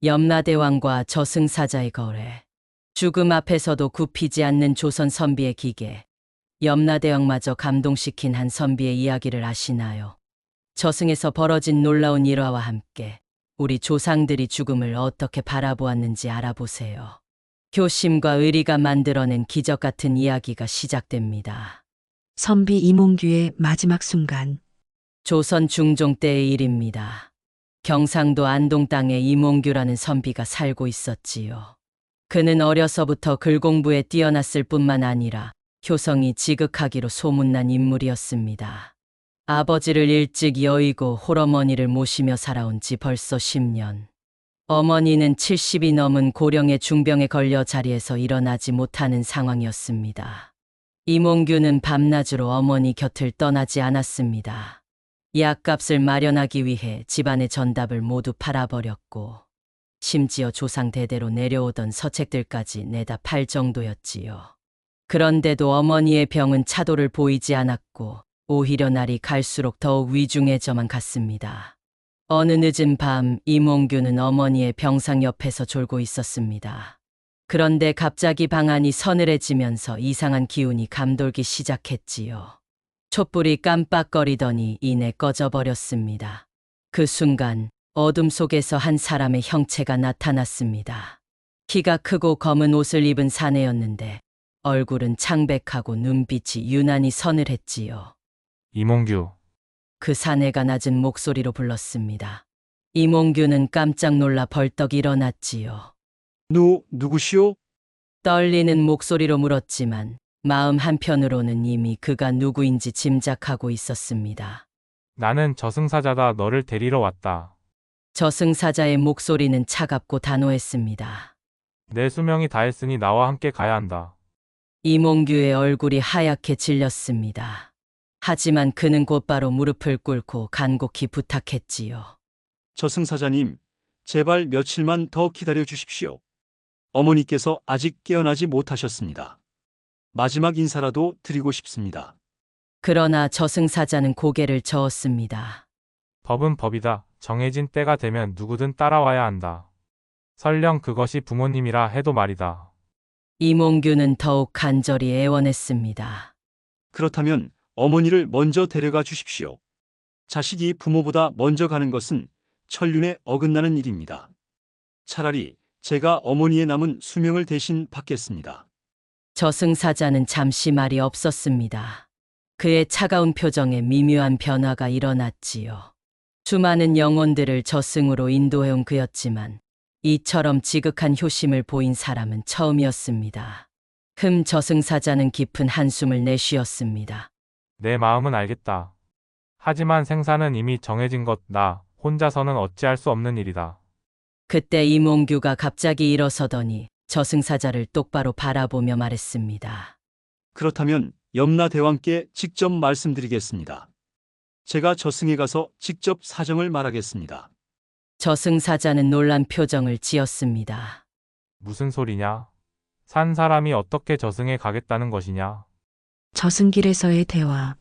염라대왕과 저승사자의 거래. 죽음 앞에서도 굽히지 않는 조선 선비의 기계. 염라대왕마저 감동시킨 한 선비의 이야기를 아시나요? 저승에서 벌어진 놀라운 일화와 함께 우리 조상들이 죽음을 어떻게 바라보았는지 알아보세요. 효심과 의리가 만들어낸 기적 같은 이야기가 시작됩니다. 선비 이몽규의 마지막 순간. 조선 중종 때의 일입니다. 경상도 안동 땅에 이몽규라는 선비가 살고 있었지요. 그는 어려서부터 글공부에 뛰어났을 뿐만 아니라 효성이 지극하기로 소문난 인물이었습니다. 아버지를 일찍 여의고 홀어머니를 모시며 살아온 지 벌써 10년. 어머니는 70이 넘은 고령의 중병에 걸려 자리에서 일어나지 못하는 상황이었습니다. 이몽규는 밤낮으로 어머니 곁을 떠나지 않았습니다. 약값을 마련하기 위해 집안의 전답을 모두 팔아버렸고 심지어 조상 대대로 내려오던 서책들까지 내다 팔 정도였지요. 그런데도 어머니의 병은 차도를 보이지 않았고 오히려 날이 갈수록 더욱 위중해져만 갔습니다. 어느 늦은 밤 이몽규는 어머니의 병상 옆에서 졸고 있었습니다. 그런데 갑자기 방 안이 서늘해지면서 이상한 기운이 감돌기 시작했지요. 촛불이 깜빡거리더니 이내 꺼져버렸습니다. 그 순간 어둠 속에서 한 사람의 형체가 나타났습니다. 키가 크고 검은 옷을 입은 사내였는데 얼굴은 창백하고 눈빛이 유난히 서늘했지요. 이몽규, 그 사내가 낮은 목소리로 불렀습니다. 이몽규는 깜짝 놀라 벌떡 일어났지요. 누구시오? 떨리는 목소리로 물었지만 마음 한편으로는 이미 그가 누구인지 짐작하고 있었습니다. 나는 저승사자다. 너를 데리러 왔다. 저승사자의 목소리는 차갑고 단호했습니다. 내 수명이 다했으니 나와 함께 가야 한다. 이몽규의 얼굴이 하얗게 질렸습니다. 하지만 그는 곧바로 무릎을 꿇고 간곡히 부탁했지요. 저승사자님, 제발 며칠만 더 기다려 주십시오. 어머니께서 아직 깨어나지 못하셨습니다. 마지막 인사라도 드리고 싶습니다. 그러나 저승사자는 고개를 저었습니다. 법은 법이다. 정해진 때가 되면 누구든 따라와야 한다. 설령 그것이 부모님이라 해도 말이다. 이몽규는 더욱 간절히 애원했습니다. 그렇다면 어머니를 먼저 데려가 주십시오. 자식이 부모보다 먼저 가는 것은 천륜에 어긋나는 일입니다. 차라리 제가 어머니의 남은 수명을 대신 받겠습니다. 저승사자는 잠시 말이 없었습니다. 그의 차가운 표정에 미묘한 변화가 일어났지요. 수많은 영혼들을 저승으로 인도해온 그였지만 이처럼 지극한 효심을 보인 사람은 처음이었습니다. 저승사자는 깊은 한숨을 내쉬었습니다. 내 마음은 알겠다. 하지만 생사는 이미 정해진 것, 나 혼자서는 어찌할 수 없는 일이다. 그때 이몽규가 갑자기 일어서더니 저승사자를 똑바로 바라보며 말했습니다. 그렇다면 염라대왕께 직접 말씀드리겠습니다. 제가 저승에 가서 직접 사정을 말하겠습니다. 저승사자는 놀란 표정을 지었습니다. 무슨 소리냐? 산 사람이 어떻게 저승에 가겠다는 것이냐? 저승길에서의 대화.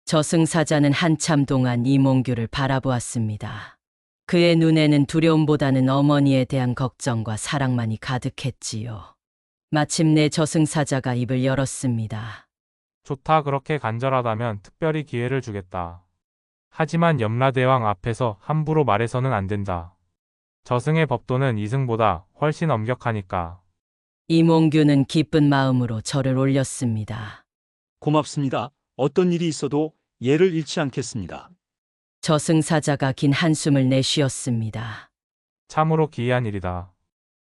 저승사자는 한참 동안 이몽규를 바라보았습니다. 그의 눈에는 두려움보다는 어머니에 대한 걱정과 사랑만이 가득했지요. 마침내 저승사자가 입을 열었습니다. 좋다. 그렇게 간절하다면 특별히 기회를 주겠다. 하지만 염라대왕 앞에서 함부로 말해서는 안 된다. 저승의 법도는 이승보다 훨씬 엄격하니까. 이몽규는 기쁜 마음으로 절을 올렸습니다. 고맙습니다. 어떤 일이 있어도 예를 잃지 않겠습니다. 저승사자가 긴 한숨을 내쉬었습니다. 참으로 기이한 일이다.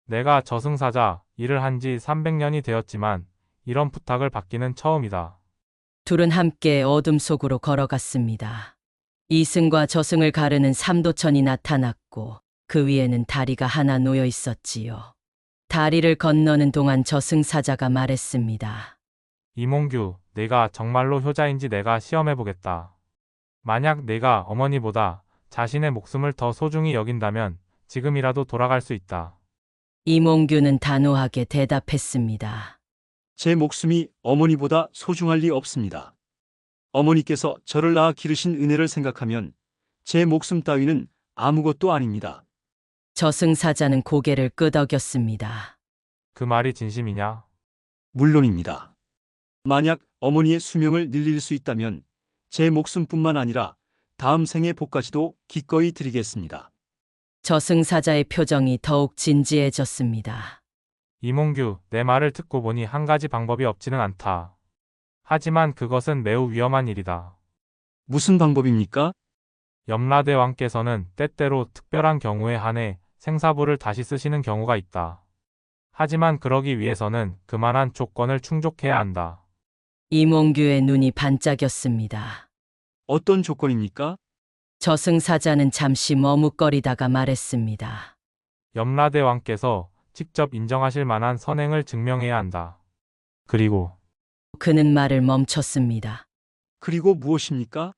내가 저승사자 일을 한 지 300년이 되었지만 이런 부탁을 받기는 처음이다. 둘은 함께 어둠 속으로 걸어갔습니다. 이승과 저승을 가르는 삼도천이 나타났고 그 위에는 다리가 하나 놓여 있었지요. 다리를 건너는 동안 저승사자가 말했습니다. 이몽규, 내가 정말로 효자인지 내가 시험해보겠다. 만약 내가 어머니보다 자신의 목숨을 더 소중히 여긴다면 지금이라도 돌아갈 수 있다. 이몽규는 단호하게 대답했습니다. 제 목숨이 어머니보다 소중할 리 없습니다. 어머니께서 저를 낳아 기르신 은혜를 생각하면 제 목숨 따위는 아무것도 아닙니다. 저승사자는 고개를 끄덕였습니다. 그 말이 진심이냐? 물론입니다. 만약 어머니의 수명을 늘릴 수 있다면 제 목숨뿐만 아니라 다음 생의 복까지도 기꺼이 드리겠습니다. 저승사자의 표정이 더욱 진지해졌습니다. 이몽규, 내 말을 듣고 보니 한 가지 방법이 없지는 않다. 하지만 그것은 매우 위험한 일이다. 무슨 방법입니까? 염라대왕께서는 때때로 특별한 경우에 한해 생사부를 다시 쓰시는 경우가 있다. 하지만 그러기 위해서는 그만한 조건을 충족해야 한다. 이몽규의 눈이 반짝였습니다. 어떤 조건입니까? 저승사자는 잠시 머뭇거리다가 말했습니다. 염라대왕께서 직접 인정하실 만한 선행을 증명해야 한다. 그리고 그는 말을 멈췄습니다. 그리고 무엇입니까?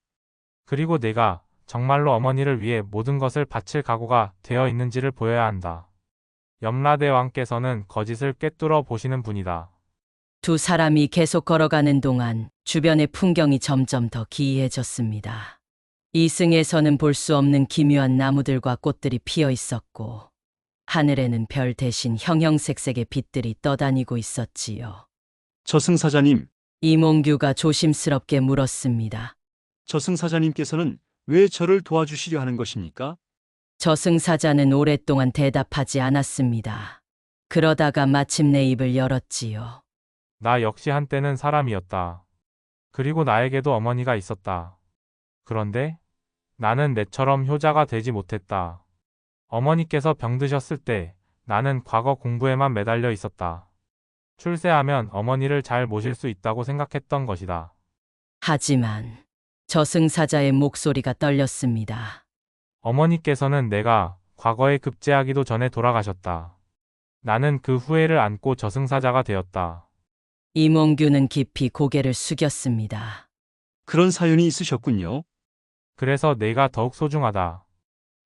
내가 정말로 어머니를 위해 모든 것을 바칠 각오가 되어 있는지를 보여야 한다. 염라대왕께서는 거짓을 꿰뚫어 보시는 분이다. 두 사람이 계속 걸어가는 동안 주변의 풍경이 점점 더 기이해졌습니다. 이승에서는 볼 수 없는 기묘한 나무들과 꽃들이 피어 있었고 하늘에는 별 대신 형형색색의 빛들이 떠다니고 있었지요. 저승사자님, 이몽규가 조심스럽게 물었습니다. 저승사자님께서는 왜 저를 도와주시려 하는 것입니까? 저승사자는 오랫동안 대답하지 않았습니다. 그러다가 마침내 입을 열었지요. 나 역시 한때는 사람이었다. 그리고 나에게도 어머니가 있었다. 그런데 나는 내처럼 효자가 되지 못했다. 어머니께서 병드셨을 때 나는 과거 공부에만 매달려 있었다. 출세하면 어머니를 잘 모실 수 있다고 생각했던 것이다. 하지만 저승사자의 목소리가 떨렸습니다. 어머니께서는 내가 과거에 급제하기도 전에 돌아가셨다. 나는 그 후회를 안고 저승사자가 되었다. 이몽규는 깊이 고개를 숙였습니다. 그런 사연이 있으셨군요. 그래서 내가 더욱 소중하다.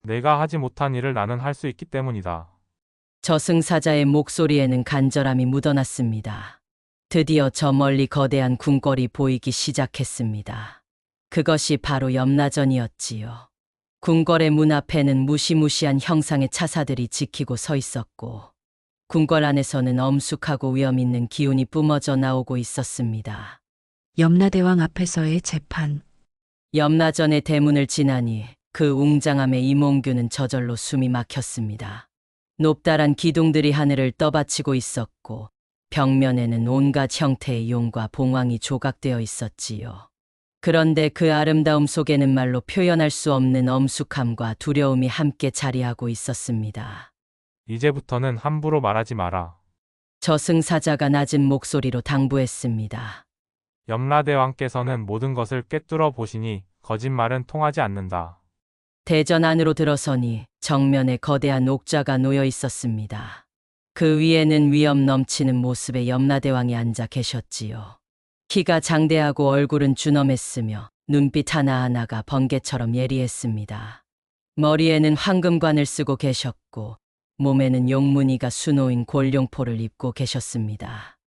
내가 하지 못한 일을 나는 할 수 있기 때문이다. 저승사자의 목소리에는 간절함이 묻어났습니다. 드디어 저 멀리 거대한 궁궐이 보이기 시작했습니다. 그것이 바로 염라전이었지요. 궁궐의 문 앞에는 무시무시한 형상의 차사들이 지키고 서 있었고 궁궐 안에서는 엄숙하고 위험 있는 기운이 뿜어져 나오고 있었습니다. 염라대왕 앞에서의 재판. 염라전의 대문을 지나니 그 웅장함에 이몽규는 저절로 숨이 막혔습니다. 높다란 기둥들이 하늘을 떠받치고 있었고 벽면에는 온갖 형태의 용과 봉황이 조각되어 있었지요. 그런데 그 아름다움 속에는 말로 표현할 수 없는 엄숙함과 두려움이 함께 자리하고 있었습니다. 이제부터는 함부로 말하지 마라. 저승사자가 낮은 목소리로 당부했습니다. 염라대왕께서는 모든 것을 꿰뚫어 보시니 거짓말은 통하지 않는다. 대전 안으로 들어서니 정면에 거대한 옥좌가 놓여 있었습니다. 그 위에는 위엄 넘치는 모습의 염라대왕이 앉아 계셨지요. 키가 장대하고 얼굴은 준엄했으며 눈빛 하나하나가 번개처럼 예리했습니다. 머리에는 황금관을 쓰고 계셨고 몸에는 용무늬가 수놓인 골룡포를 입고 계셨습니다.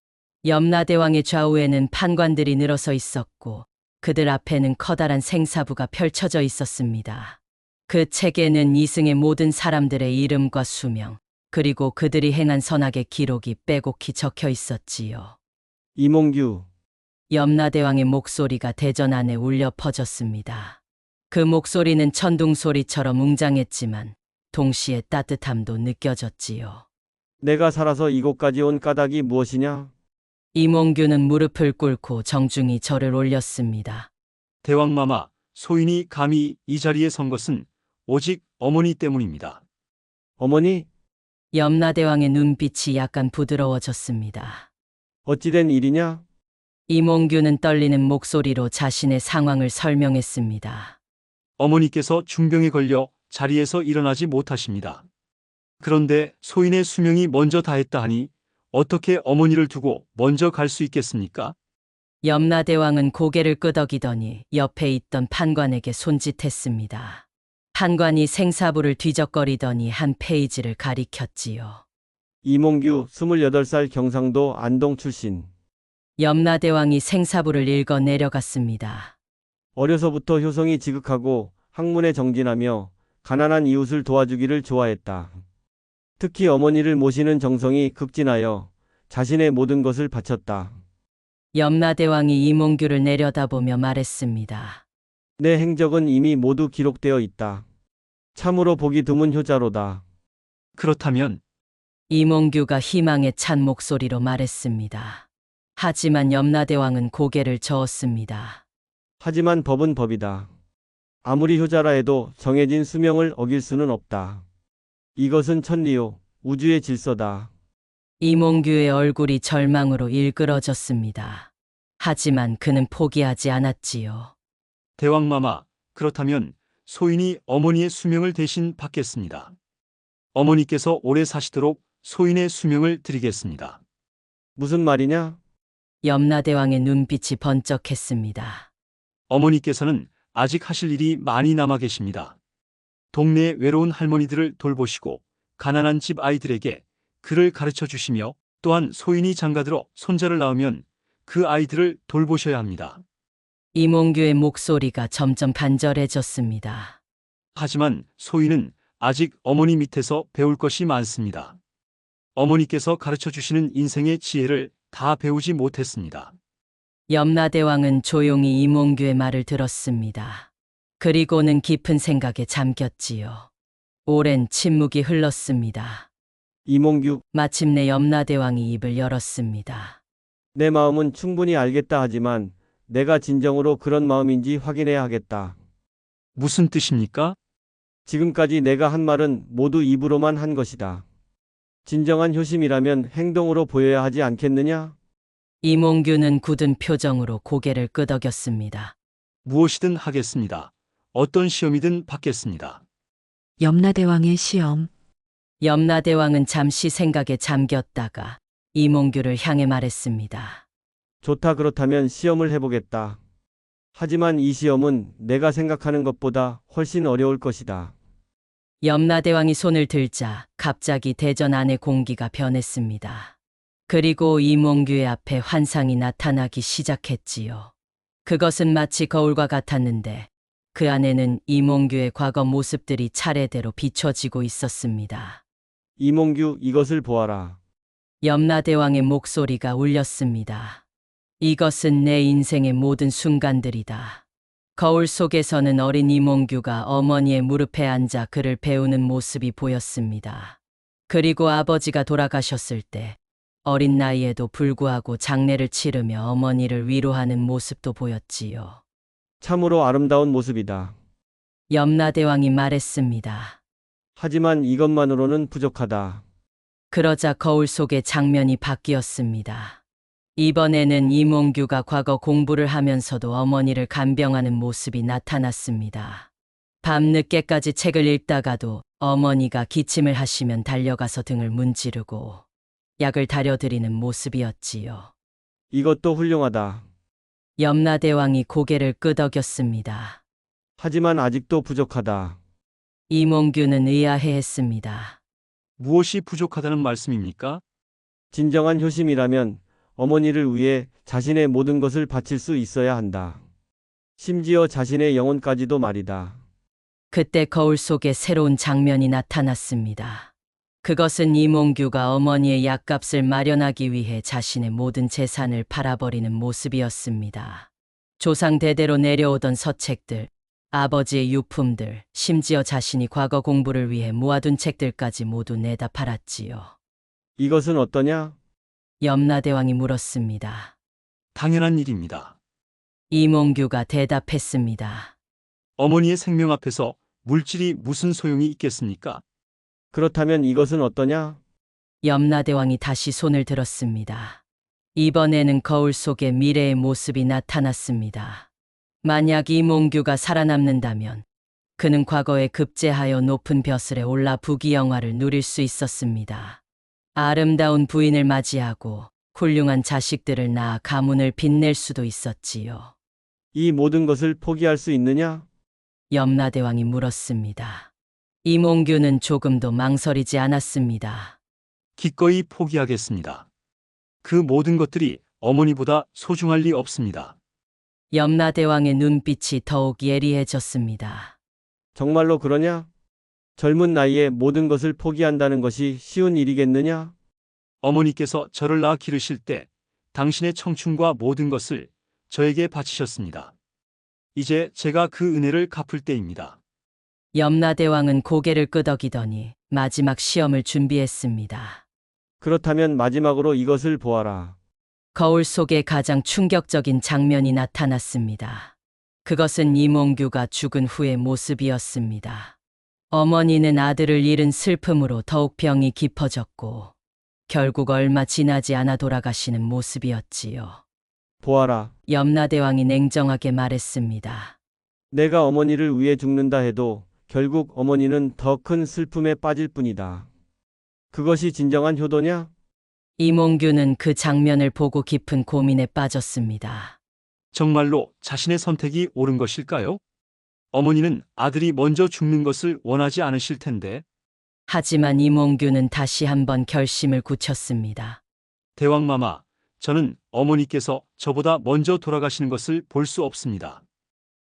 염라대왕의 좌우에는 판관들이 늘어서 있었고 그들 앞에는 커다란 생사부가 펼쳐져 있었습니다. 그 책에는 이승의 모든 사람들의 이름과 수명, 그리고 그들이 행한 선악의 기록이 빼곡히 적혀 있었지요. 이몽규, 염라대왕의 목소리가 대전 안에 울려 퍼졌습니다. 그 목소리는 천둥 소리처럼 웅장했지만 동시에 따뜻함도 느껴졌지요. 내가 살아서 이곳까지 온 까닭이 무엇이냐? 이몽규는 무릎을 꿇고 정중히 절을 올렸습니다. 대왕마마, 소인이 감히 이 자리에 선 것은 오직 어머니 때문입니다. 어머니, 염라대왕의 눈빛이 약간 부드러워졌습니다. 어찌된 일이냐? 이몽규는 떨리는 목소리로 자신의 상황을 설명했습니다. 어머니께서 중병에 걸려 자리에서 일어나지 못하십니다. 그런데 소인의 수명이 먼저 다했다 하니 어떻게 어머니를 두고 먼저 갈 수 있겠습니까? 염라대왕은 고개를 끄덕이더니 옆에 있던 판관에게 손짓했습니다. 판관이 생사부를 뒤적거리더니 한 페이지를 가리켰지요. 이몽규, 28살 경상도 안동 출신. 염라대왕이 생사부를 읽어 내려갔습니다. 어려서부터 효성이 지극하고 학문에 정진하며 가난한 이웃을 도와주기를 좋아했다. 특히 어머니를 모시는 정성이 극진하여 자신의 모든 것을 바쳤다. 염라대왕이 이몽규를 내려다보며 말했습니다. 내 행적은 이미 모두 기록되어 있다. 참으로 보기 드문 효자로다. 그렇다면 이몽규가 희망에 찬 목소리로 말했습니다. 하지만 염라대왕은 고개를 저었습니다. 하지만 법은 법이다. 아무리 효자라 해도 정해진 수명을 어길 수는 없다. 이것은 천리요, 우주의 질서다. 이몽규의 얼굴이 절망으로 일그러졌습니다. 하지만 그는 포기하지 않았지요. 대왕마마, 그렇다면 소인이 어머니의 수명을 대신 받겠습니다. 어머니께서 오래 사시도록 소인의 수명을 드리겠습니다. 무슨 말이냐? 염라대왕의 눈빛이 번쩍했습니다. 어머니께서는 아직 하실 일이 많이 남아 계십니다. 동네의 외로운 할머니들을 돌보시고 가난한 집 아이들에게 글을 가르쳐 주시며 또한 소인이 장가들어 손자를 낳으면 그 아이들을 돌보셔야 합니다. 이몽규의 목소리가 점점 간절해졌습니다. 하지만 소인은 아직 어머니 밑에서 배울 것이 많습니다. 어머니께서 가르쳐 주시는 인생의 지혜를 다 배우지 못했습니다. 염라대왕은 조용히 이몽규의 말을 들었습니다. 그리고는 깊은 생각에 잠겼지요. 오랜 침묵이 흘렀습니다. 이몽규, 마침내 염라대왕이 입을 열었습니다. 내 마음은 충분히 알겠다 하지만 내가 진정으로 그런 마음인지 확인해야 하겠다. 무슨 뜻입니까? 지금까지 내가 한 말은 모두 입으로만 한 것이다. 진정한 효심이라면 행동으로 보여야 하지 않겠느냐? 이몽규는 굳은 표정으로 고개를 끄덕였습니다. 무엇이든 하겠습니다. 어떤 시험이든 받겠습니다. 염라대왕의 시험. 염라대왕은 잠시 생각에 잠겼다가 이몽규를 향해 말했습니다. 좋다, 그렇다면 시험을 해보겠다. 하지만 이 시험은 내가 생각하는 것보다 훨씬 어려울 것이다. 염라대왕이 손을 들자 갑자기 대전 안의 공기가 변했습니다. 그리고 이몽규의 앞에 환상이 나타나기 시작했지요. 그것은 마치 거울과 같았는데 그 안에는 이몽규의 과거 모습들이 차례대로 비춰지고 있었습니다. 이몽규, 이것을 보아라. 염라대왕의 목소리가 울렸습니다. 이것은 내 인생의 모든 순간들이다. 거울 속에서는 어린 이몽규가 어머니의 무릎에 앉아 글을 배우는 모습이 보였습니다. 그리고 아버지가 돌아가셨을 때 어린 나이에도 불구하고 장례를 치르며 어머니를 위로하는 모습도 보였지요. 참으로 아름다운 모습이다. 염라대왕이 말했습니다. 하지만 이것만으로는 부족하다. 그러자 거울 속의 장면이 바뀌었습니다. 이번에는 이몽규가 과거 공부를 하면서도 어머니를 간병하는 모습이 나타났습니다. 밤늦게까지 책을 읽다가도 어머니가 기침을 하시면 달려가서 등을 문지르고 약을 다려드리는 모습이었지요. 이것도 훌륭하다. 염라대왕이 고개를 끄덕였습니다. 하지만 아직도 부족하다. 이몽규는 의아해했습니다. 무엇이 부족하다는 말씀입니까? 진정한 효심이라면 어머니를 위해 자신의 모든 것을 바칠 수 있어야 한다. 심지어 자신의 영혼까지도 말이다. 그때 거울 속에 새로운 장면이 나타났습니다. 그것은 이몽규가 어머니의 약값을 마련하기 위해 자신의 모든 재산을 팔아버리는 모습이었습니다. 조상 대대로 내려오던 서책들, 아버지의 유품들, 심지어 자신이 과거 공부를 위해 모아둔 책들까지 모두 내다 팔았지요. 이것은 어떠냐? 염라대왕이 물었습니다. 당연한 일입니다. 이몽규가 대답했습니다. 어머니의 생명 앞에서 물질이 무슨 소용이 있겠습니까? 그렇다면 이것은 어떠냐? 염라대왕이 다시 손을 들었습니다. 이번에는 거울 속에 미래의 모습이 나타났습니다. 만약 이몽규가 살아남는다면 그는 과거에 급제하여 높은 벼슬에 올라 부귀영화를 누릴 수 있었습니다. 아름다운 부인을 맞이하고 훌륭한 자식들을 낳아 가문을 빛낼 수도 있었지요. 이 모든 것을 포기할 수 있느냐? 염라대왕이 물었습니다. 이몽규는 조금도 망설이지 않았습니다. 기꺼이 포기하겠습니다. 그 모든 것들이 어머니보다 소중할 리 없습니다. 염라대왕의 눈빛이 더욱 예리해졌습니다. 정말로 그러냐? 젊은 나이에 모든 것을 포기한다는 것이 쉬운 일이겠느냐? 어머니께서 저를 낳아 기르실 때 당신의 청춘과 모든 것을 저에게 바치셨습니다. 이제 제가 그 은혜를 갚을 때입니다. 염라대왕은 고개를 끄덕이더니 마지막 시험을 준비했습니다. 그렇다면 마지막으로 이것을 보아라. 거울 속에 가장 충격적인 장면이 나타났습니다. 그것은 이몽규가 죽은 후의 모습이었습니다. 어머니는 아들을 잃은 슬픔으로 더욱 병이 깊어졌고 결국 얼마 지나지 않아 돌아가시는 모습이었지요. 보아라. 염라대왕이 냉정하게 말했습니다. 내가 어머니를 위해 죽는다 해도 결국 어머니는 더 큰 슬픔에 빠질 뿐이다. 그것이 진정한 효도냐? 이몽규는 그 장면을 보고 깊은 고민에 빠졌습니다. 정말로 자신의 선택이 옳은 것일까요? 어머니는 아들이 먼저 죽는 것을 원하지 않으실 텐데. 하지만 이몽규는 다시 한번 결심을 굳혔습니다. 대왕마마, 저는 어머니께서 저보다 먼저 돌아가시는 것을 볼 수 없습니다.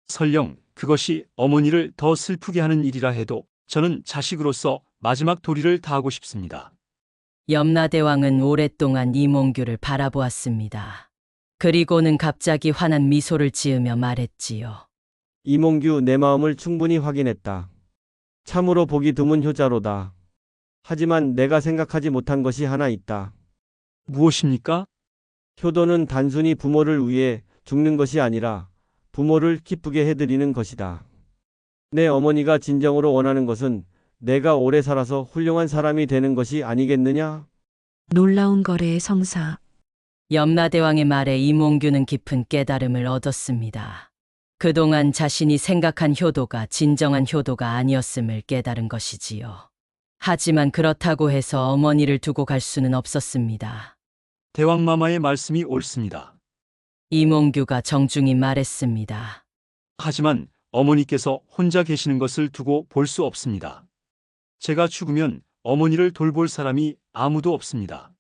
설령 그것이 어머니를 더 슬프게 하는 일이라 해도 저는 자식으로서 마지막 도리를 다하고 싶습니다. 염라대왕은 오랫동안 이몽규를 바라보았습니다. 그리고는 갑자기 환한 미소를 지으며 말했지요. 이몽규, 내 마음을 충분히 확인했다. 참으로 보기 드문 효자로다. 하지만 내가 생각하지 못한 것이 하나 있다. 무엇입니까? 효도는 단순히 부모를 위해 죽는 것이 아니라 부모를 기쁘게 해드리는 것이다. 내 어머니가 진정으로 원하는 것은 내가 오래 살아서 훌륭한 사람이 되는 것이 아니겠느냐? 놀라운 거래의 성사. 염라대왕의 말에 이몽규는 깊은 깨달음을 얻었습니다. 그동안 자신이 생각한 효도가 진정한 효도가 아니었음을 깨달은 것이지요. 하지만 그렇다고 해서 어머니를 두고 갈 수는 없었습니다. 대왕마마의 말씀이 옳습니다. 이몽규가 정중히 말했습니다. 하지만 어머니께서 혼자 계시는 것을 두고 볼 수 없습니다. 제가 죽으면 어머니를 돌볼 사람이 아무도 없습니다.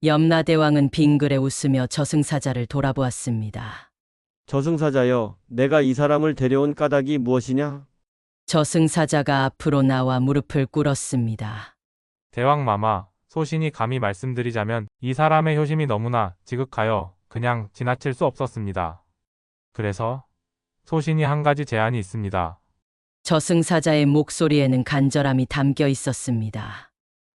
염라대왕은 빙그레 웃으며 저승사자를 돌아보았습니다. 저승사자여, 내가 이 사람을 데려온 까닭이 무엇이냐? 저승사자가 앞으로 나와 무릎을 꿇었습니다. 대왕마마, 소신이 감히 말씀드리자면 이 사람의 효심이 너무나 지극하여 그냥 지나칠 수 없었습니다. 그래서 소신이 한 가지 제안이 있습니다. 저승사자의 목소리에는 간절함이 담겨 있었습니다.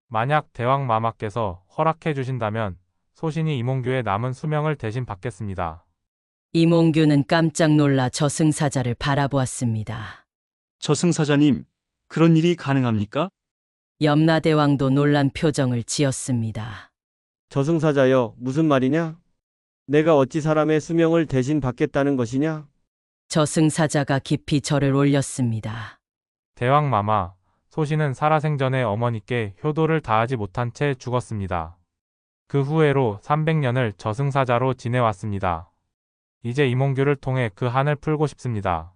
만약 대왕마마께서 허락해 주신다면 소신이 이몽규의 남은 수명을 대신 받겠습니다. 이몽규는 깜짝 놀라 저승사자를 바라보았습니다. 저승사자님, 그런 일이 가능합니까? 염라대왕도 놀란 표정을 지었습니다. 저승사자여, 무슨 말이냐? 내가 어찌 사람의 수명을 대신 받겠다는 것이냐? 저승사자가 깊이 절을 올렸습니다. 대왕마마, 소신은 살아생전에 어머니께 효도를 다하지 못한 채 죽었습니다. 그 후회로 300년을 저승사자로 지내왔습니다. 이제 이몽규를 통해 그 한을 풀고 싶습니다.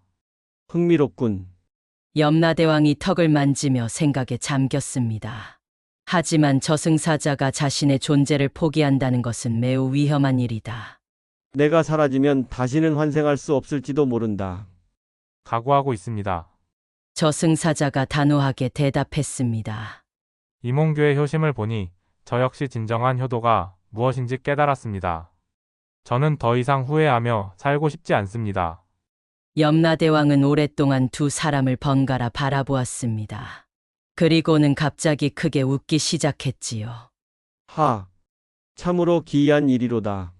흥미롭군. 염라대왕이 턱을 만지며 생각에 잠겼습니다. 하지만 저승사자가 자신의 존재를 포기한다는 것은 매우 위험한 일이다. 내가 사라지면 다시는 환생할 수 없을지도 모른다. 각오하고 있습니다. 저승사자가 단호하게 대답했습니다. 이몽규의 효심을 보니 저 역시 진정한 효도가 무엇인지 깨달았습니다. 저는 더 이상 후회하며 살고 싶지 않습니다. 염라대왕은 오랫동안 두 사람을 번갈아 바라보았습니다. 그리고는 갑자기 크게 웃기 시작했지요. 하, 참으로 기이한 일이로다.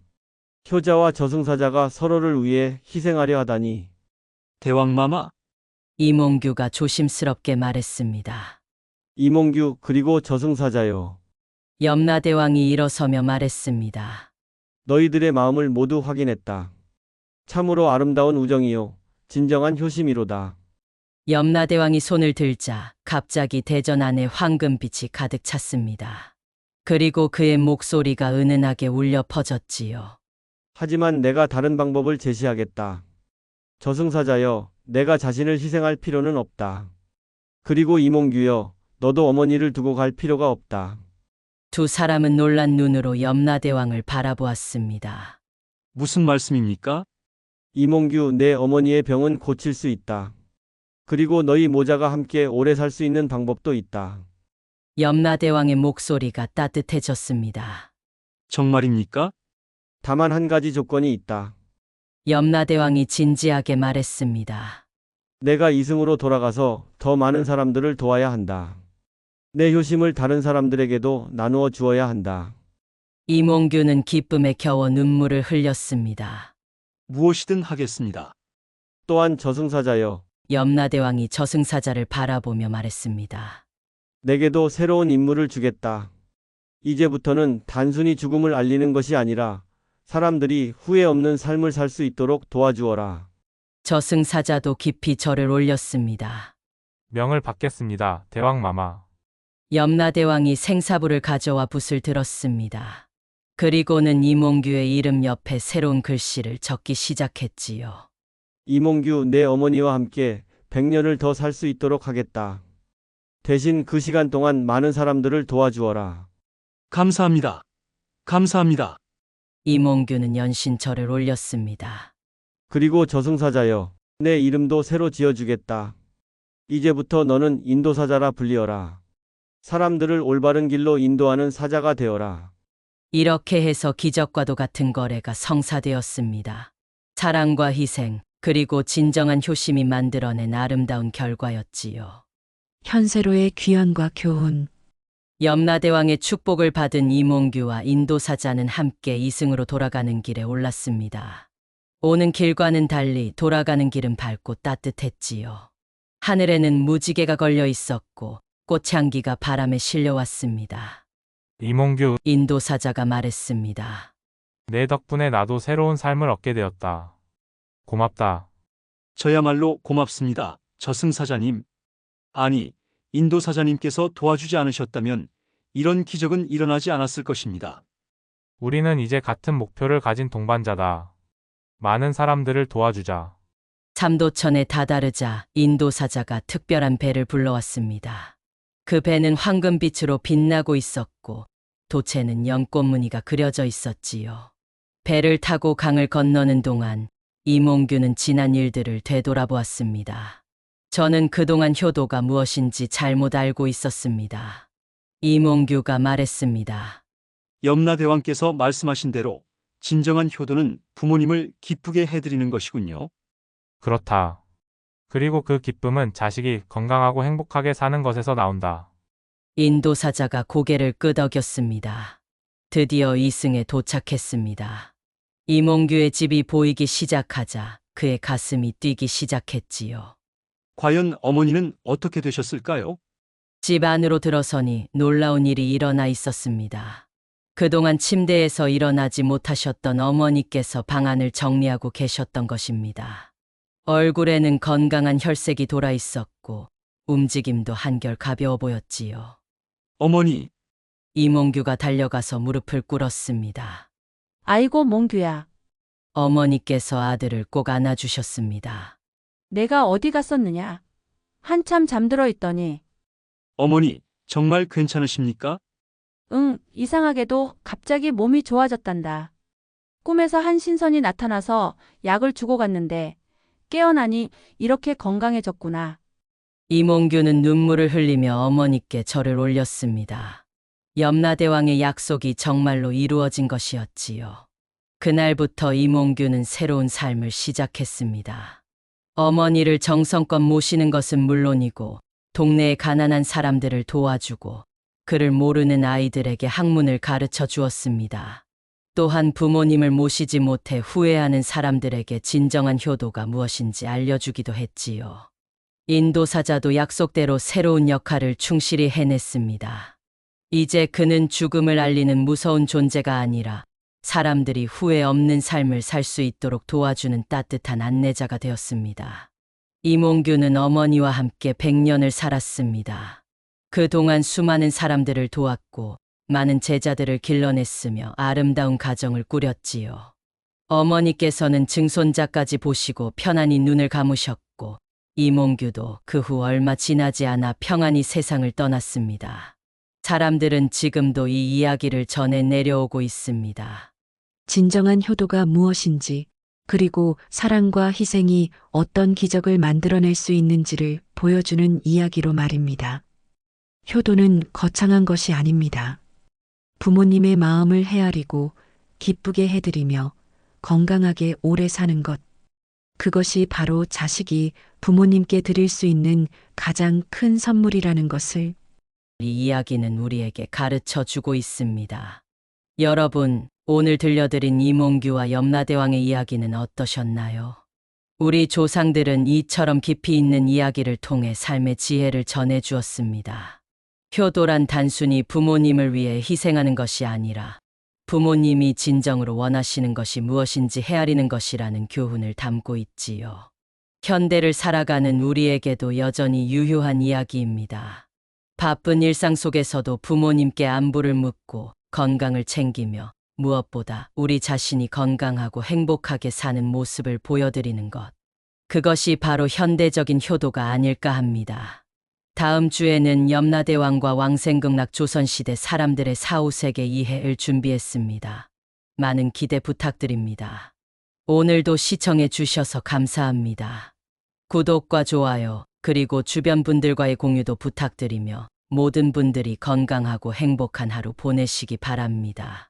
효자와 저승사자가 서로를 위해 희생하려 하다니. 대왕마마, 이몽규가 조심스럽게 말했습니다. 이몽규, 그리고 저승사자여. 염라대왕이 일어서며 말했습니다. 너희들의 마음을 모두 확인했다. 참으로 아름다운 우정이요. 진정한 효심이로다. 염라대왕이 손을 들자 갑자기 대전 안에 황금빛이 가득 찼습니다. 그리고 그의 목소리가 은은하게 울려 퍼졌지요. 하지만 내가 다른 방법을 제시하겠다. 저승사자여, 내가 자신을 희생할 필요는 없다. 그리고 이몽규여, 너도 어머니를 두고 갈 필요가 없다. 두 사람은 놀란 눈으로 염라대왕을 바라보았습니다. 무슨 말씀입니까? 이몽규, 내 어머니의 병은 고칠 수 있다. 그리고 너희 모자가 함께 오래 살 수 있는 방법도 있다. 염라대왕의 목소리가 따뜻해졌습니다. 정말입니까? 다만 한 가지 조건이 있다. 염라대왕이 진지하게 말했습니다. 내가 이승으로 돌아가서 더 많은 사람들을 도와야 한다. 내 효심을 다른 사람들에게도 나누어 주어야 한다. 이몽규는 기쁨에 겨워 눈물을 흘렸습니다. 무엇이든 하겠습니다. 또한 저승사자여, 염라대왕이 저승사자를 바라보며 말했습니다. 내게도 새로운 임무를 주겠다. 이제부터는 단순히 죽음을 알리는 것이 아니라 사람들이 후회 없는 삶을 살 수 있도록 도와주어라. 저승사자도 깊이 절을 올렸습니다. 명을 받겠습니다. 대왕마마. 염라대왕이 생사부를 가져와 붓을 들었습니다. 그리고는 이몽규의 이름 옆에 새로운 글씨를 적기 시작했지요. 이몽규, 내 어머니와 함께 100년을 더 살 수 있도록 하겠다. 대신 그 시간 동안 많은 사람들을 도와주어라. 감사합니다. 감사합니다. 이몽규는 연신절을 올렸습니다. 그리고 저승사자여, 내 이름도 새로 지어주겠다. 이제부터 너는 인도사자라 불리어라. 사람들을 올바른 길로 인도하는 사자가 되어라. 이렇게 해서 기적과도 같은 거래가 성사되었습니다. 사랑과 희생, 그리고 진정한 효심이 만들어낸 아름다운 결과였지요. 현세로의 귀환과 교훈. 염라대왕의 축복을 받은 이몽규와 인도사자는 함께 이승으로 돌아가는 길에 올랐습니다. 오는 길과는 달리 돌아가는 길은 밝고 따뜻했지요. 하늘에는 무지개가 걸려 있었고 꽃향기가 바람에 실려왔습니다. 이몽규, 인도사자가 말했습니다. 내 덕분에 나도 새로운 삶을 얻게 되었다. 고맙다. 저야말로 고맙습니다. 저승사자님. 아니, 인도사자님께서 도와주지 않으셨다면 이런 기적은 일어나지 않았을 것입니다. 우리는 이제 같은 목표를 가진 동반자다. 많은 사람들을 도와주자. 삼도천에 다다르자 인도사자가 특별한 배를 불러왔습니다. 그 배는 황금빛으로 빛나고 있었고 도체는 연꽃무늬가 그려져 있었지요. 배를 타고 강을 건너는 동안 이몽규는 지난 일들을 되돌아보았습니다. 저는 그동안 효도가 무엇인지 잘못 알고 있었습니다. 이몽규가 말했습니다. 염라대왕께서 말씀하신 대로 진정한 효도는 부모님을 기쁘게 해드리는 것이군요. 그렇다. 그리고 그 기쁨은 자식이 건강하고 행복하게 사는 것에서 나온다. 인도사자가 고개를 끄덕였습니다. 드디어 이승에 도착했습니다. 이몽규의 집이 보이기 시작하자 그의 가슴이 뛰기 시작했지요. 과연 어머니는 어떻게 되셨을까요? 집 안으로 들어서니 놀라운 일이 일어나 있었습니다. 그동안 침대에서 일어나지 못하셨던 어머니께서 방안을 정리하고 계셨던 것입니다. 얼굴에는 건강한 혈색이 돌아 있었고 움직임도 한결 가벼워 보였지요. 어머니, 이몽규가 달려가서 무릎을 꿇었습니다. 아이고, 몽규야. 어머니께서 아들을 꼭 안아주셨습니다. 내가 어디 갔었느냐? 한참 잠들어 있더니, 어머니, 정말 괜찮으십니까? 응, 이상하게도 갑자기 몸이 좋아졌단다. 꿈에서 한 신선이 나타나서 약을 주고 갔는데, 깨어나니 이렇게 건강해졌구나. 이몽규는 눈물을 흘리며 어머니께 절을 올렸습니다. 염라대왕의 약속이 정말로 이루어진 것이었지요. 그날부터 이몽규는 새로운 삶을 시작했습니다. 어머니를 정성껏 모시는 것은 물론이고 동네의 가난한 사람들을 도와주고 그를 모르는 아이들에게 학문을 가르쳐 주었습니다. 또한 부모님을 모시지 못해 후회하는 사람들에게 진정한 효도가 무엇인지 알려주기도 했지요. 인도사자도 약속대로 새로운 역할을 충실히 해냈습니다. 이제 그는 죽음을 알리는 무서운 존재가 아니라 사람들이 후회 없는 삶을 살 수 있도록 도와주는 따뜻한 안내자가 되었습니다. 이몽규는 어머니와 함께 100년을 살았습니다. 그동안 수많은 사람들을 도왔고 많은 제자들을 길러냈으며 아름다운 가정을 꾸렸지요. 어머니께서는 증손자까지 보시고 편안히 눈을 감으셨고 이몽규도 그 후 얼마 지나지 않아 평안히 세상을 떠났습니다. 사람들은 지금도 이 이야기를 전해 내려오고 있습니다. 진정한 효도가 무엇인지 그리고 사랑과 희생이 어떤 기적을 만들어낼 수 있는지를 보여주는 이야기로 말입니다. 효도는 거창한 것이 아닙니다. 부모님의 마음을 헤아리고 기쁘게 해드리며 건강하게 오래 사는 것. 그것이 바로 자식이 부모님께 드릴 수 있는 가장 큰 선물이라는 것을 이 이야기는 우리에게 가르쳐 주고 있습니다. 여러분, 오늘 들려드린 이몽규와 염라대왕의 이야기는 어떠셨나요? 우리 조상들은 이처럼 깊이 있는 이야기를 통해 삶의 지혜를 전해 주었습니다. 효도란 단순히 부모님을 위해 희생하는 것이 아니라 부모님이 진정으로 원하시는 것이 무엇인지 헤아리는 것이라는 교훈을 담고 있지요. 현대를 살아가는 우리에게도 여전히 유효한 이야기입니다. 바쁜 일상 속에서도 부모님께 안부를 묻고 건강을 챙기며 무엇보다 우리 자신이 건강하고 행복하게 사는 모습을 보여드리는 것. 그것이 바로 현대적인 효도가 아닐까 합니다. 다음 주에는 염라대왕과 왕생극락 조선시대 사람들의 사후세계 이해를 준비했습니다. 많은 기대 부탁드립니다. 오늘도 시청해 주셔서 감사합니다. 구독과 좋아요, 그리고 주변 분들과의 공유도 부탁드리며 모든 분들이 건강하고 행복한 하루 보내시기 바랍니다.